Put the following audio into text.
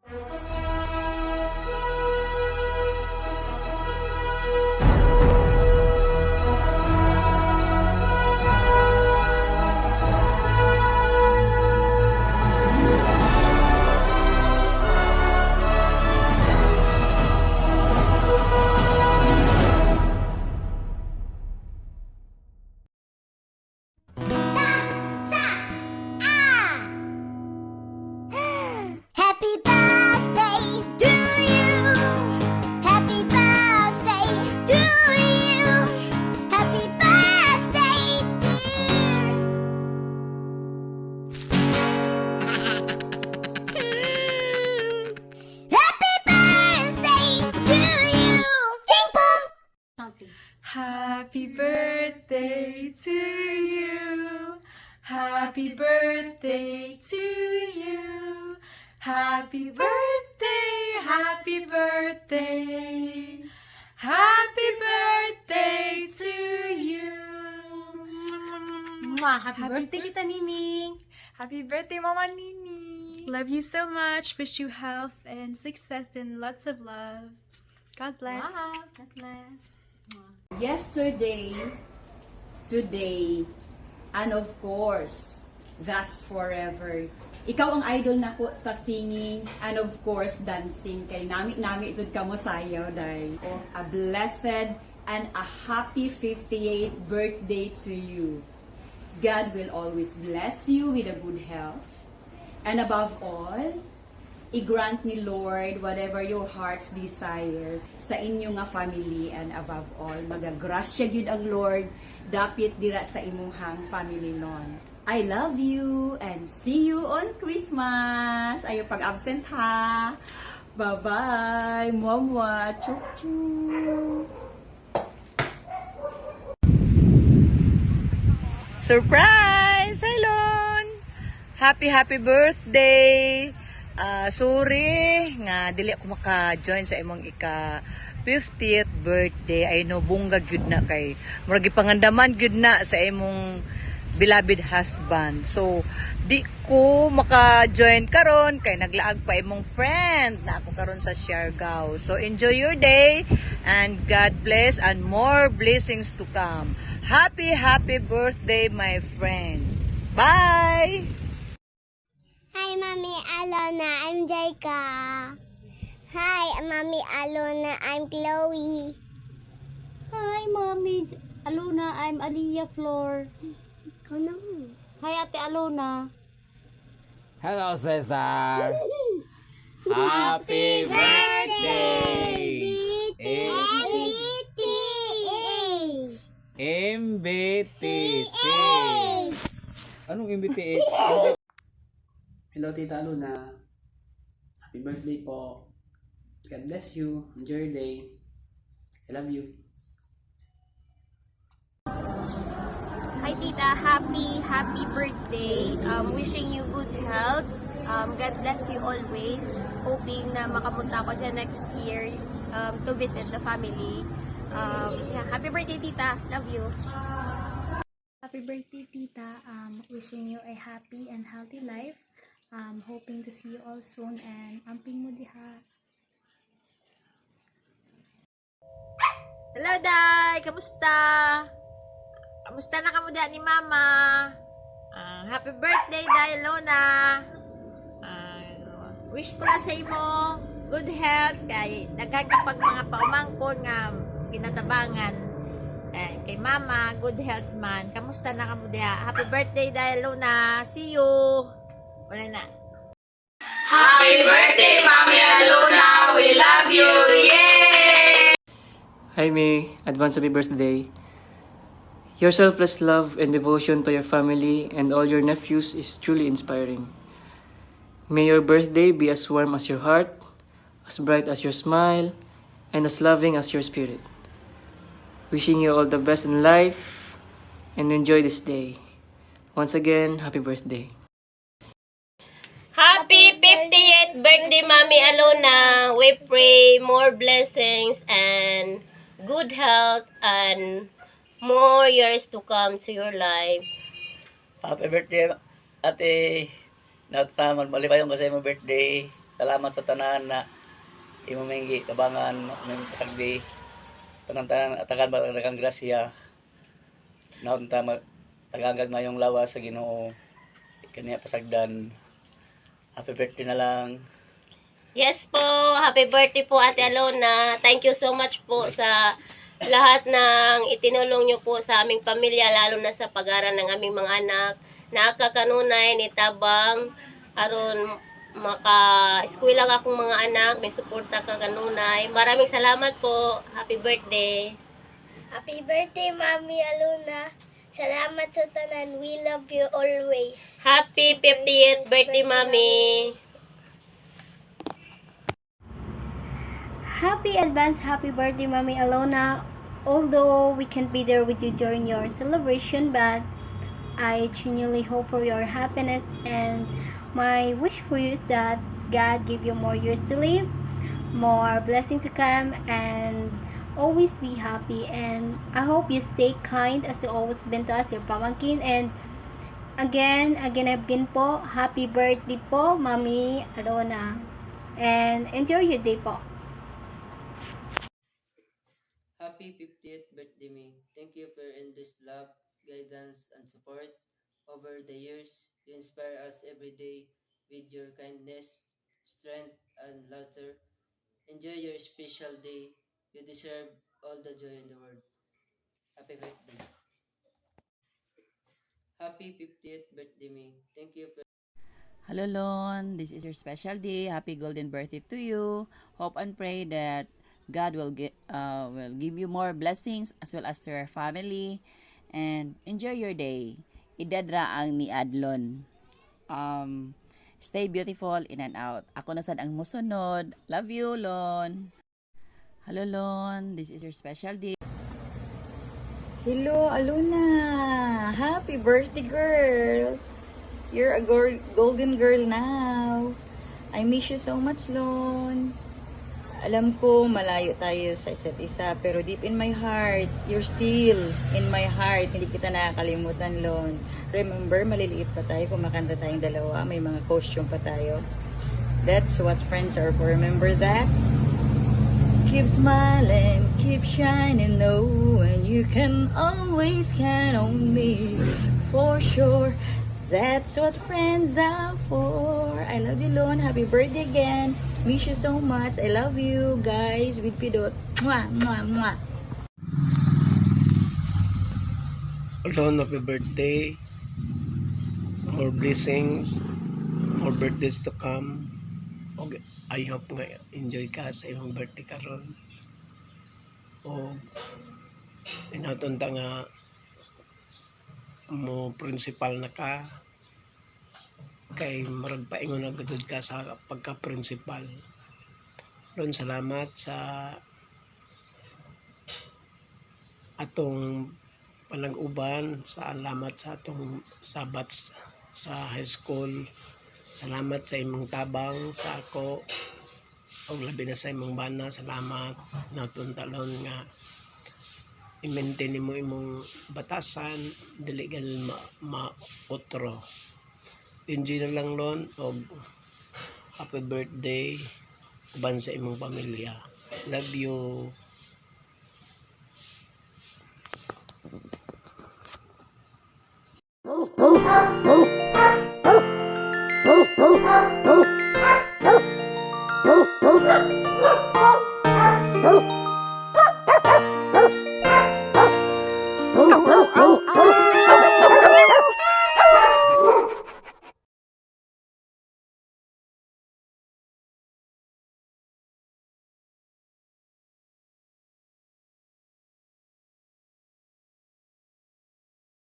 Happy birthday to you. Happy birthday to you. Happy birthday, dear. Happy birthday to you. Ching pong. Happy birthday to you. Happy birthday to you. Happy birthday, happy birthday. Happy birthday to you. Happy birthday, Tita Nining. Happy birthday, Mama Nini. Love you so much. Wish you health and success and lots of love. God bless. Wow, God bless. Yesterday, today, and of course, that's forever. Ikaw ang idol nako sa singing and of course dancing. Kay nami jud kamo sayaw day. A blessed and a happy 58th birthday to you. God will always bless you with a good health. And above all, i-grant ni Lord whatever your heart's desires sa inyo nga family, and above all, magagrasya gyud ang Lord dapit dira sa imuhang family non. I love you and see you on Christmas. Ayo pag-absent ha. Bye-bye. Mwah-mwah. Chuk-chuk. Surprise! Helon! Happy birthday! Sorry nga dili ako maka-join sa imong ika 50th birthday. I know bungga gyud na kay murag gipangandaman gyud na sa imong beloved husband. So di ko maka-join karon kay naglaag pa imong friend na ako karon sa Siargao. So enjoy your day and God bless and more blessings to come. Happy birthday my friend. Bye. Hi, Mommy Alona. I'm Jaika. Hi, Mommy Alona. I'm Chloe. Hi, Mommy Alona. I'm Aliyah Flor. Ikaw na. Hi, Ate Alona. Hello, sister. Happy birthday! MBTC. Anong MBTH? Hello, Tita Luna. Happy birthday po. God bless you. Enjoy your day. I love you. Hi Tita, happy birthday. Wishing you good health. God bless you always. Hoping na makapunta ako dyan next year to visit the family. Happy birthday Tita. Love you. Happy birthday, Tita. Wishing you a happy and healthy life. Hoping to see you all soon and amping mo diha. Hello, Day! Kamusta? Kamusta na kamo diha ni Mama? Happy birthday, Day Lona! Wish ko na sa imo good health kay nagkakapag mga paumangkon nga kinatabangan. Kay Mama, good health man. Kamusta na kamo diha? Happy birthday, Day Lona! See you! Wala na. Happy birthday, Mami Alona! We love you! Yay! Hi, May. Advance happy birthday. Your selfless love and devotion to your family and all your nephews is truly inspiring. May your birthday be as warm as your heart, as bright as your smile, and as loving as your spirit. Wishing you all the best in life and enjoy this day. Once again, happy birthday. Happy 50th birthday, Mami Alona. We pray more blessings and good health and more years to come to your life. Happy birthday, ate. Nagtamag malipayong kasi mo birthday. Salamat sa tanan na imamingi tabangan ng pasagdi. Tanan atagan ba kang grasya. Naon ta tagangag mayong lawas sa Ginoo. Kaniya pasagdan. Happy birthday na lang. Yes po, happy birthday po Ate Alona. Thank you so much po sa lahat ng itinulong nyo po sa aming pamilya, lalo na sa pag-aaral ng aming mga anak. Nakakanunay ni Tabang, aron maka-eskwela lang akong mga anak, may suporta ka kanunay. Maraming salamat po. Happy birthday. Happy birthday, Mami Alona. Salamat sa tanan. We love you always. Happy 50th birthday, Mami. Happy advance happy birthday, Mami Alona. Although we can't be there with you during your celebration, but I genuinely hope for your happiness, and my wish for you is that God give you more years to live, more blessing to come, and always be happy. And I hope you stay kind as you always been to us, your pamangkin. And again po, happy birthday po, Mami Alona. And enjoy your day po. Happy 50th birthday, me. Thank you for your endless love, guidance, and support. Over the years, you inspire us every day with your kindness, strength, and laughter. Enjoy your special day. You deserve all the joy in the world. Happy birthday. Happy 50th birthday, me. Thank you for Hello, Lon. This is your special day. Happy golden birthday to you. Hope and pray that God will give you more blessings as well as to your family. And enjoy your day. Idadra ang ni Adlon. Stay beautiful in and out. Ako na sad ang musunod. Love you, Lon. Hello, Lon. This is your special day. Hello, Alona. Happy birthday, girl. You're a golden girl now. I miss you so much, Lon. Alam ko, malayo tayo sa isa't isa, pero deep in my heart, you're still in my heart. Hindi kita nakakalimutan, Lon. Remember, maliliit pa tayo, kumakanta tayong dalawa, may mga costume pa tayo. That's what friends are for. Remember that? Keep smiling, keep shining, knowing you can always count on me. For sure, that's what friends are for. I love you, Lon. Happy birthday again. Miss you so much. I love you guys with Pidot. Mwah, mwah, mwah. Lon, happy birthday. More blessings. More birthdays to come. Okay. I hope nga enjoy ka sa imong birthday karon. O inatunta nga mo principal na ka kay marag paingon na gadud ka sa pagka-principal. Lon, salamat sa atong panag-uban, salamat sa atong sabat sa high school. Salamat sa imong tabang sa ako o labi na sa imong bana. Salamat natunta, Lon, nga i-maintain mo imong batasan, dili gal ma-otro. Enjoy na lang, Lon, o happy birthday uban sa imong pamilya. Love you. Oh,